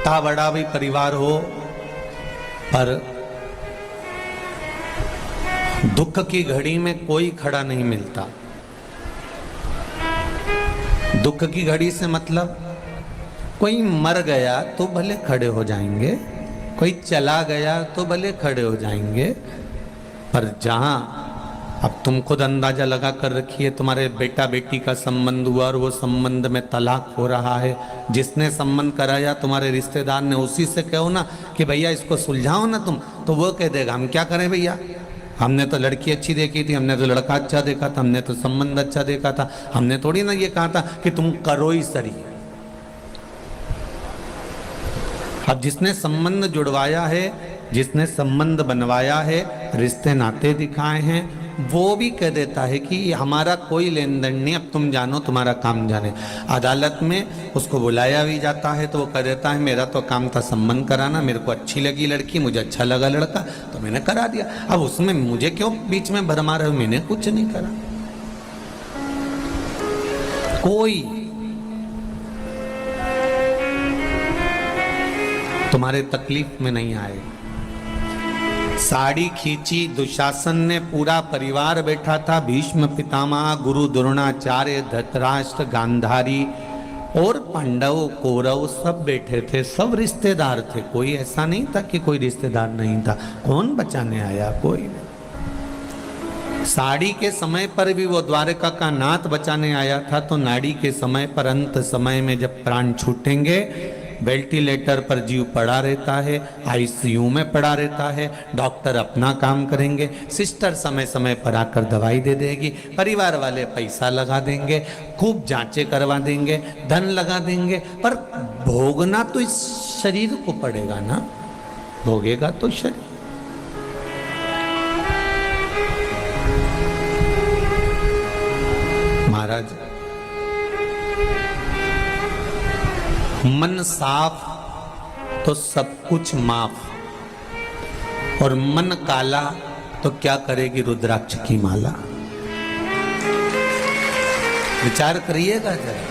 कितना बड़ा भी परिवार हो, पर दुख की घड़ी में कोई खड़ा नहीं मिलता। दुख की घड़ी से मतलब कोई मर गया तो भले खड़े हो जाएंगे, कोई चला गया तो भले खड़े हो जाएंगे, पर जहां अब तुम खुद अंदाजा लगा कर रखिए, तुम्हारे बेटा बेटी का संबंध हुआ और वो संबंध में तलाक हो रहा है, जिसने संबंध कराया तुम्हारे रिश्तेदार ने, उसी से कहो ना कि भैया इसको सुलझाओ ना तुम, तो वो कह देगा हम क्या करें भैया, हमने तो लड़की अच्छी देखी थी, हमने तो लड़का अच्छा देखा था, हमने तो संबंध अच्छा देखा था, हमने थोड़ी ना ये कहा था कि तुम करो ही सही। अब जिसने संबंध जुड़वाया है, जिसने संबंध बनवाया है, रिश्ते नाते दिखाए हैं, वो भी कह देता है कि हमारा कोई लेन देन नहीं, अब तुम जानो तुम्हारा काम जाने। अदालत में उसको बुलाया भी जाता है तो वो कह देता है मेरा तो काम था संबंध कराना, मेरे को अच्छी लगी लड़की, मुझे अच्छा लगा लड़का, तो मैंने करा दिया, अब उसमें मुझे क्यों बीच में भरमा रहे हो, मैंने कुछ नहीं करा। कोई तुम्हारे तकलीफ में नहीं आए। साड़ी खींची दुशासन ने, पूरा परिवार बैठा था, भीष्म पितामह, गुरु द्रोणाचार्य, धृतराष्ट्र, गांधारी और पांडव कौरव सब बैठे थे, सब रिश्तेदार थे, कोई ऐसा नहीं था कि कोई रिश्तेदार नहीं था। कौन बचाने आया, कोई नहीं। साड़ी के समय पर भी वो द्वारका का नाथ बचाने आया था, तो नाड़ी के समय पर, अंत समय में जब प्राण छूटेंगे, वेंटिलेटर पर जीव पड़ा रहता है, आईसीयू में पड़ा रहता है, डॉक्टर अपना काम करेंगे, सिस्टर समय समय पर आकर दवाई दे देगी, परिवार वाले पैसा लगा देंगे, खूब जांचें करवा देंगे, धन लगा देंगे, पर भोगना तो इस शरीर को पड़ेगा ना, भोगेगा तो शरीर। महाराज, मन साफ तो सब कुछ माफ, और मन काला तो क्या करेगी रुद्राक्ष की माला। विचार करिएगा जरा।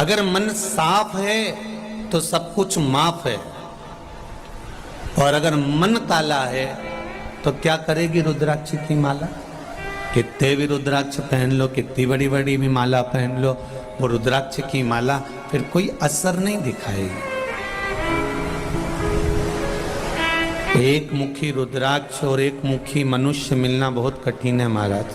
अगर मन साफ है तो सब कुछ माफ है, और अगर मन काला है तो क्या करेगी रुद्राक्ष की माला। कितने भी रुद्राक्ष पहन लो, कितनी बड़ी बड़ी भी माला पहन लो, वो रुद्राक्ष की माला फिर कोई असर नहीं दिखाएगी। एक मुखी रुद्राक्ष और एक मुखी मनुष्य मिलना बहुत कठिन है महाराज।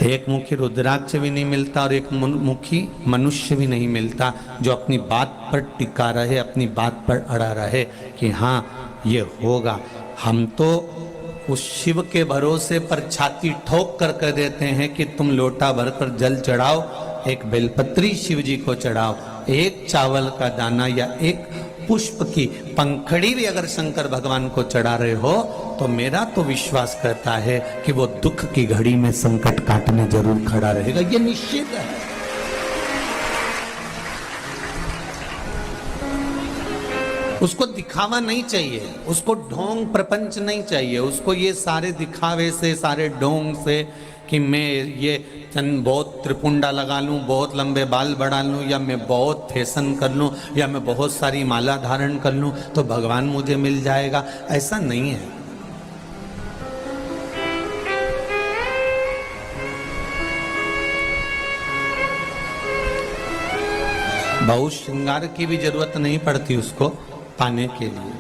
एक मुखी रुद्राक्ष भी नहीं मिलता और एक मुखी मनुष्य भी नहीं मिलता जो अपनी बात पर टिका रहे, अपनी बात पर अड़ा रहे कि हाँ ये होगा। हम तो उस शिव के भरोसे पर छाती ठोक कर कह देते हैं कि तुम लोटा भरकर जल चढ़ाओ, एक बेलपत्री शिव जी को चढ़ाओ, एक चावल का दाना या एक पुष्प की पंखड़ी भी अगर शंकर भगवान को चढ़ा रहे हो तो मेरा तो विश्वास करता है कि वो दुख की घड़ी में संकट काटने जरूर खड़ा रहेगा, ये निश्चित है। उसको दिखावा नहीं चाहिए, उसको ढोंग प्रपंच नहीं चाहिए, उसको ये सारे दिखावे से, सारे ढोंग से कि मैं ये चंद बहुत त्रिपुंडा लगा लूं, बहुत लंबे बाल बढ़ा लूं, या मैं बहुत फैशन कर लूं, या मैं बहुत सारी माला धारण कर लूं तो भगवान मुझे मिल जाएगा, ऐसा नहीं है। बहुत श्रृंगार की भी जरूरत नहीं पड़ती उसको पाने के लिए।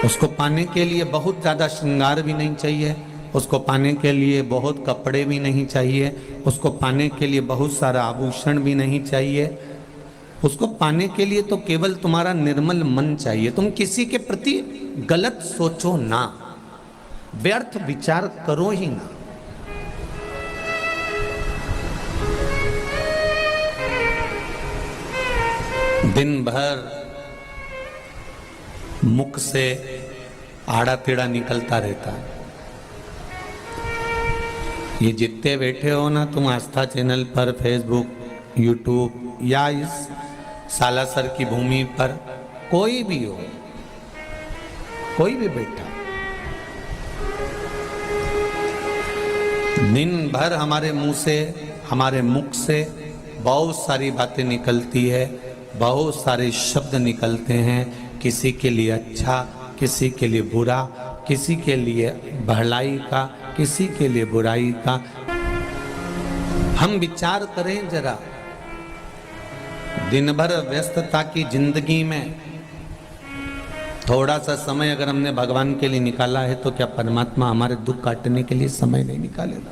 उसको पाने के लिए बहुत ज्यादा श्रृंगार भी नहीं चाहिए, उसको पाने के लिए बहुत कपड़े भी नहीं चाहिए, उसको पाने के लिए बहुत सारा आभूषण भी नहीं चाहिए। उसको पाने के लिए तो केवल तुम्हारा निर्मल मन चाहिए। तुम किसी के प्रति गलत सोचो ना, व्यर्थ विचार करो ही ना। दिन भर मुख से आड़ा टेढ़ा निकलता रहता है। ये जितने बैठे हो ना तुम आस्था चैनल पर, फेसबुक, यूट्यूब या इस सालासर की भूमि पर, कोई भी हो, कोई भी बैठा, दिन भर हमारे मुंह से, हमारे मुख से बहुत सारी बातें निकलती है, बहुत सारे शब्द निकलते हैं, किसी के लिए अच्छा, किसी के लिए बुरा, किसी के लिए भलाई का, किसी के लिए बुराई का। हम विचार करें जरा, दिन भर व्यस्तता की जिंदगी में थोड़ा सा समय अगर हमने भगवान के लिए निकाला है तो क्या परमात्मा हमारे दुख काटने के लिए समय नहीं निकालेगा?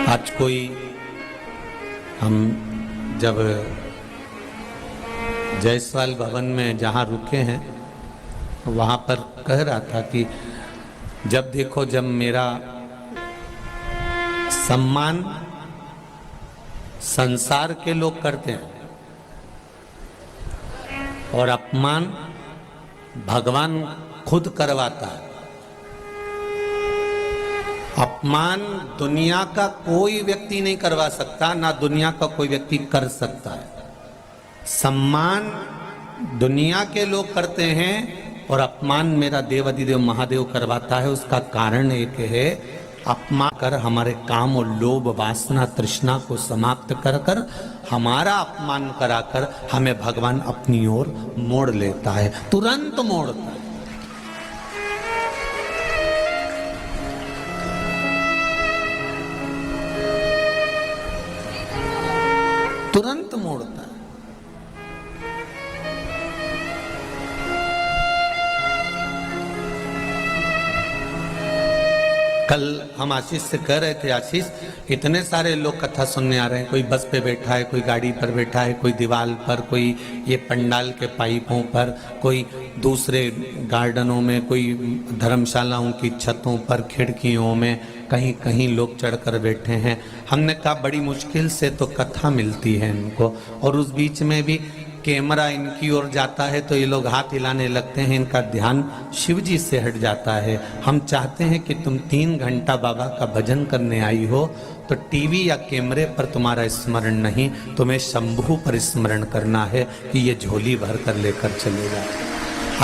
आज कोई, हम जब जायसवाल भवन में जहाँ रुके हैं वहाँ पर कह रहा था कि जब देखो, जब मेरा सम्मान संसार के लोग करते हैं और अपमान भगवान खुद करवाता है। अपमान दुनिया का कोई व्यक्ति नहीं करवा सकता, ना दुनिया का कोई व्यक्ति कर सकता है। सम्मान दुनिया के लोग करते हैं और अपमान मेरा देवाधिदेव महादेव करवाता है। उसका कारण एक है, अपमान कर हमारे काम और लोभ वासना तृष्णा को समाप्त कर कर हमारा अपमान कराकर हमें भगवान अपनी ओर मोड़ लेता है, तुरंत मोड़ता है। तुरंत मोड़ता है। कल हम आशीष से कह रहे थे, आशीष इतने सारे लोग कथा सुनने आ रहे हैं, कोई बस पे बैठा है, कोई गाड़ी पर बैठा है, कोई दीवार पर, कोई ये पंडाल के पाइपों पर, कोई दूसरे गार्डनों में, कोई धर्मशालाओं की छतों पर, खिड़कियों में, कहीं कहीं लोग चढ़कर बैठे हैं। हमने कहा बड़ी मुश्किल से तो कथा मिलती है इनको, और उस बीच में भी कैमरा इनकी ओर जाता है तो ये लोग हाथ हिलाने लगते हैं, इनका ध्यान शिव जी से हट जाता है। हम चाहते हैं कि तुम 3 घंटा बाबा का भजन करने आई हो तो टीवी या कैमरे पर तुम्हारा स्मरण नहीं, तुम्हें शंभू पर स्मरण करना है कि ये झोली भर कर लेकर चलेगा।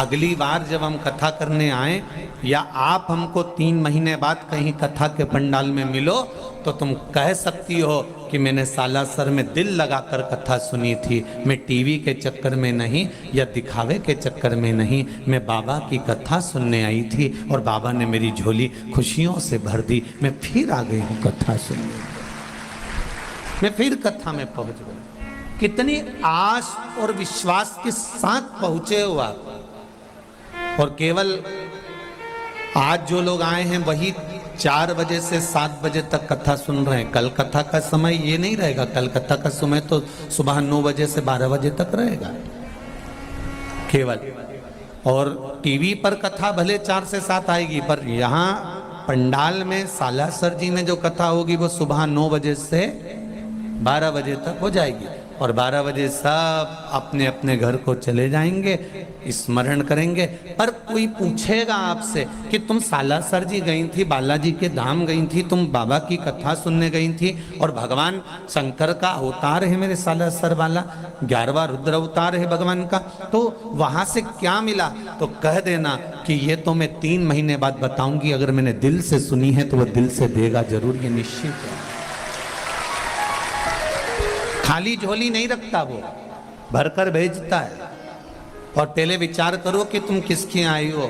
अगली बार जब हम कथा करने आए या आप हमको 3 महीने बाद कहीं कथा के पंडाल में मिलो तो तुम कह सकती हो कि मैंने सालासर में दिल लगाकर कथा सुनी थी, मैं टीवी के चक्कर में नहीं या दिखावे के चक्कर में नहीं, मैं बाबा की कथा सुनने आई थी और बाबा ने मेरी झोली खुशियों से भर दी, मैं फिर आ गई हूँ कथा सुनने, मैं फिर कथा में पहुंच गई। कितनी आस और विश्वास के साथ पहुंचे हो आप। और केवल आज जो लोग आए हैं वही 4 बजे से 7 बजे तक कथा सुन रहे हैं। कल कथा का समय ये नहीं रहेगा, कल कथा का समय तो सुबह 9 बजे से 12 बजे तक रहेगा केवल। और टीवी पर कथा भले 4 से 7 आएगी, पर यहाँ पंडाल में सालासर जी में जो कथा होगी वो सुबह 9 बजे से 12 बजे तक हो जाएगी। और 12 बजे सब अपने अपने घर को चले जाएंगे, स्मरण करेंगे। पर कोई पूछेगा आपसे कि तुम सालासर जी गई थी, बालाजी के धाम गई थी, तुम बाबा की कथा सुनने गई थी और भगवान शंकर का अवतार है मेरे सालासर वाला, 11वां रुद्र अवतार है भगवान का, तो वहां से क्या मिला? तो कह देना कि ये तो मैं 3 महीने बाद बताऊंगी, अगर मैंने दिल से सुनी है तो वह दिल से देगा जरूर, ये निश्चित है। खाली झोली नहीं रखता, वो भरकर भेजता है। और पहले विचार करो कि तुम किसकी आई हो।